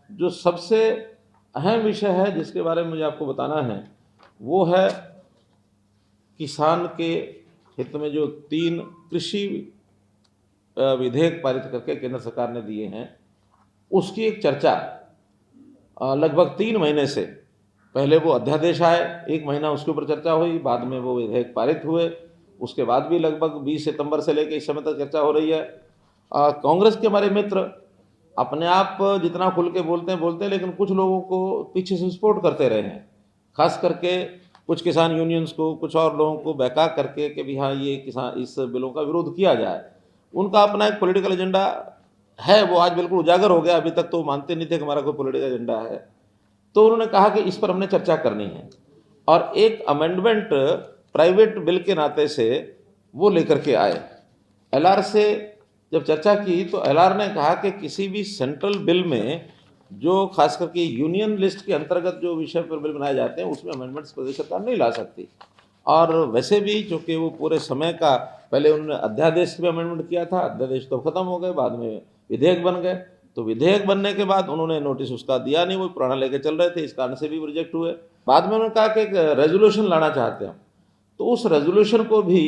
जो सबसे अहम विषय है जिसके बारे में मुझे आपको बताना है वो है किसान के हित में जो 3 कृषि विधेयक पारित करके केंद्र सरकार ने दिए हैं, उसकी एक चर्चा लगभग 3 महीने से, पहले वो अध्यादेश आए, 1 महीना उसके ऊपर चर्चा हुई, बाद में वो विधेयक पारित हुए, उसके बाद भी लगभग 20 सितंबर से लेकर इस समय तक चर्चा हो रही है। कांग्रेस के हमारे मित्र अपने आप जितना खुल के बोलते हैं, लेकिन कुछ लोगों को पीछे से सपोर्ट करते रहे हैं, खास करके कुछ किसान यूनियंस को, कुछ और लोगों को बहका करके कि भी हाँ ये किसान इस बिलों का विरोध किया जाए। उनका अपना एक पॉलिटिकल एजेंडा है, वो आज बिल्कुल उजागर हो गया। अभी तक तो मानते नहीं थे कि हमारा कोई पॉलिटिकल एजेंडा है। तो उन्होंने कहा कि इस पर हमने चर्चा करनी है और एक अमेंडमेंट प्राइवेट बिल के नाते से वो लेकर के आए। एलआर से जब चर्चा की तो एलआर ने कहा कि किसी भी सेंट्रल बिल में जो खास करके यूनियन लिस्ट के अंतर्गत जो विषय पर बिल बनाए जाते हैं उसमें अमेंडमेंट्स प्रदेश सरकार नहीं ला सकती। और वैसे भी चूँकि वो पूरे समय का पहले उन्होंने अध्यादेश में अमेंडमेंट किया था, अध्यादेश तो खत्म हो गए, बाद में विधेयक बन गए। तो विधेयक बनने के बाद उन्होंने नोटिस उसका दिया नहीं, वो पुराना लेके चल रहे थे, इस कारण से भी रिजेक्ट हुए। बाद में उन्होंने कहा कि एक रेजोल्यूशन लाना चाहते हैं, तो उस रेजोल्यूशन को भी,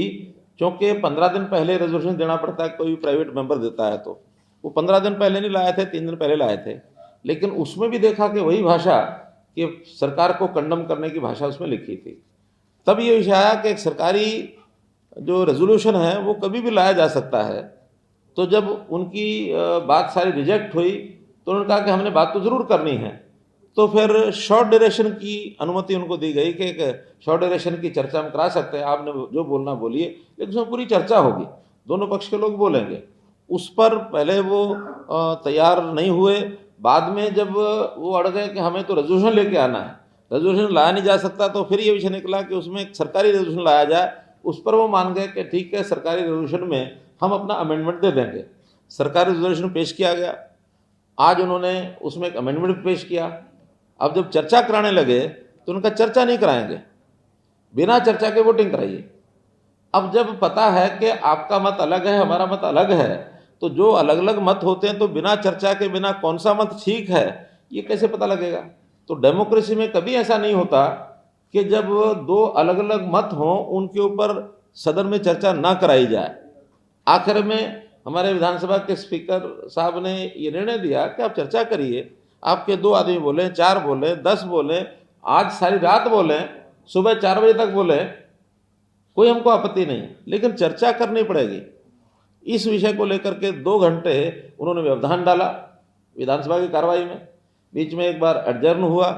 क्योंकि 15 दिन पहले रेजोल्यूशन देना पड़ता है, कोई प्राइवेट मेंबर देता है, तो वो 15 दिन पहले नहीं लाए थे, 3 दिन पहले लाए थे। लेकिन उसमें भी देखा कि वही भाषा कि सरकार को कंडम करने की भाषा उसमें लिखी थी। तब ये विषय आया कि एक सरकारी जो रेजोल्यूशन है वो कभी भी लाया जा सकता है। तो जब उनकी बात सारी रिजेक्ट हुई तो उन्होंने कहा कि हमने बात तो ज़रूर करनी है। तो फिर शॉर्ट ड्यूरेशन की अनुमति उनको दी गई कि एक शॉर्ट ड्यूरेशन की चर्चा हम करा सकते हैं, आपने जो बोलना बोलिए, लेकिन उसमें पूरी चर्चा होगी, दोनों पक्ष के लोग बोलेंगे। उस पर पहले वो तैयार नहीं हुए। बाद में जब वो अड़ गए कि हमें तो रेजोल्यूशन लेके आना है, रेजोल्यूशन लाया नहीं जा सकता, तो फिर ये विषय निकला कि उसमें एक सरकारी रेजोल्यूशन लाया जाए। उस पर वो मान गए कि ठीक है, सरकारी रेजोल्यूशन में हम अपना अमेंडमेंट दे देंगे। सरकारी रेजोल्यूशन पेश किया गया, आज उन्होंने उसमें एक अमेंडमेंट पेश किया। अब जब चर्चा कराने लगे तो उनका चर्चा नहीं कराएंगे, बिना चर्चा के वोटिंग कराइए। अब जब पता है कि आपका मत अलग है, हमारा मत अलग है, तो जो अलग अलग मत होते हैं तो बिना चर्चा के, बिना कौन सा मत ठीक है, ये कैसे पता लगेगा? तो डेमोक्रेसी में कभी ऐसा नहीं होता कि जब 2 अलग अलग मत हों उनके ऊपर सदन में चर्चा ना कराई जाए। आखिर में हमारे विधानसभा के स्पीकर साहब ने ये निर्णय दिया कि आप चर्चा करिए, आपके 2 आदमी बोले, 4 बोले, 10 बोले, आज सारी रात बोले, सुबह 4 बजे तक बोले, कोई हमको आपत्ति नहीं, लेकिन चर्चा करनी पड़ेगी। इस विषय को लेकर के 2 घंटे उन्होंने व्यवधान डाला विधानसभा की कार्रवाई में। बीच में एक बार एडजर्न हुआ,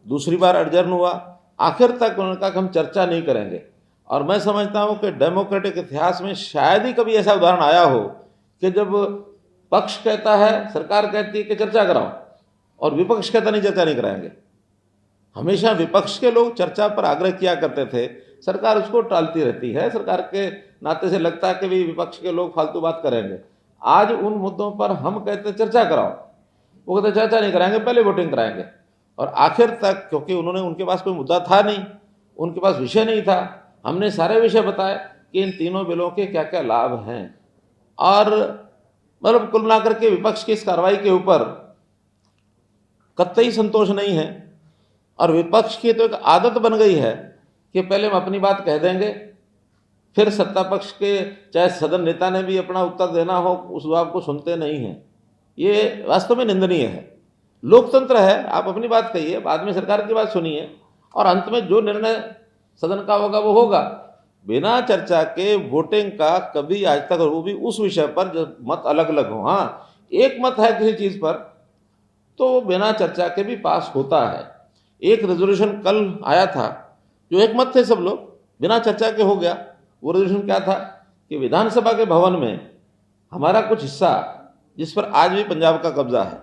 दूसरी बार एडजर्न हुआ, आखिर तक उन्होंने कहा कि हम चर्चा नहीं करेंगे। और मैं समझता हूं कि डेमोक्रेटिक इतिहास में शायद ही कभी ऐसा उदाहरण आया हो कि जब पक्ष कहता है, सरकार कहती है कि चर्चा कराओ, और विपक्ष कहता नहीं चर्चा नहीं कराएंगे। हमेशा विपक्ष के लोग चर्चा पर आग्रह किया करते थे, सरकार उसको टालती रहती है। सरकार के नाते से लगता है कि भी विपक्ष के लोग फालतू बात करेंगे। आज उन मुद्दों पर हम कहते चर्चा कराओ, वो कहते चर्चा नहीं कराएंगे, पहले वोटिंग कराएंगे। और आखिर तक, क्योंकि उनके पास कोई मुद्दा था नहीं, उनके पास विषय नहीं था, हमने सारे विषय बताए कि इन तीनों बिलों के क्या क्या लाभ हैं। और मतलब कुल मिलाकर के विपक्ष की इस कार्रवाई के ऊपर कतई संतोष नहीं है। और विपक्ष की तो एक आदत बन गई है कि पहले हम अपनी बात कह देंगे, फिर सत्ता पक्ष के चाहे सदन नेता ने भी अपना उत्तर देना हो, उस बात को सुनते नहीं हैं। ये वास्तव में निंदनीय है। लोकतंत्र है, आप अपनी बात कहिए, बाद में सरकार की बात सुनिए, और अंत में जो निर्णय सदन का होगा वो होगा। बिना चर्चा के वोटिंग का कभी आज तक, वो भी उस विषय पर जब मत अलग अलग हो, हाँ एक मत है किसी चीज़ पर, तो बिना चर्चा के भी पास होता है। एक रेजोल्यूशन कल आया था, जो एक मत थे सब लोग, बिना चर्चा के हो गया। वो रेजोल्यूशन क्या था कि विधानसभा के भवन में हमारा कुछ हिस्सा, जिस पर आज भी पंजाब का कब्जा है,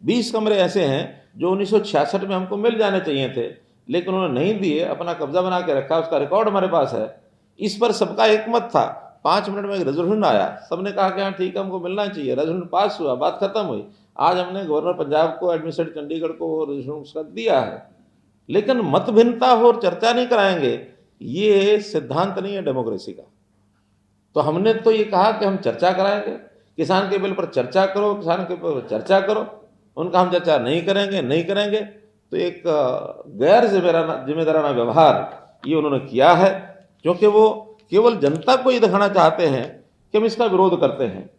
20 कमरे ऐसे हैं जो 1966 में हमको मिल जाने चाहिए थे, लेकिन उन्होंने नहीं दिए, अपना कब्जा बना के रखा, उसका रिकॉर्ड हमारे पास है। इस पर सबका एक मत था, 5 मिनट में एक रेजोल्यूशन आया, सबने कहा कि हाँ ठीक है, हमको मिलना चाहिए, रेजोल्यूशन पास हुआ, बात खत्म हुई। आज हमने गवर्नर पंजाब को, एडमिनिस्ट्रेटिव चंडीगढ़ को रेजोल्यूशन उसका दिया है, लेकिन मत भिन्नता हो और चर्चा नहीं कराएंगे, ये सिद्धांत नहीं है डेमोक्रेसी का। तो हमने तो ये कहा कि हम चर्चा कराएंगे, किसान के बिल पर चर्चा करो, किसान के बिल पर चर्चा करो। उनका हम चर्चा नहीं करेंगे, नहीं करेंगे। तो एक गैर जिम्मेदाराना व्यवहार ये उन्होंने किया है, क्योंकि वो केवल जनता को ये दिखाना चाहते हैं कि हम इसका विरोध करते हैं।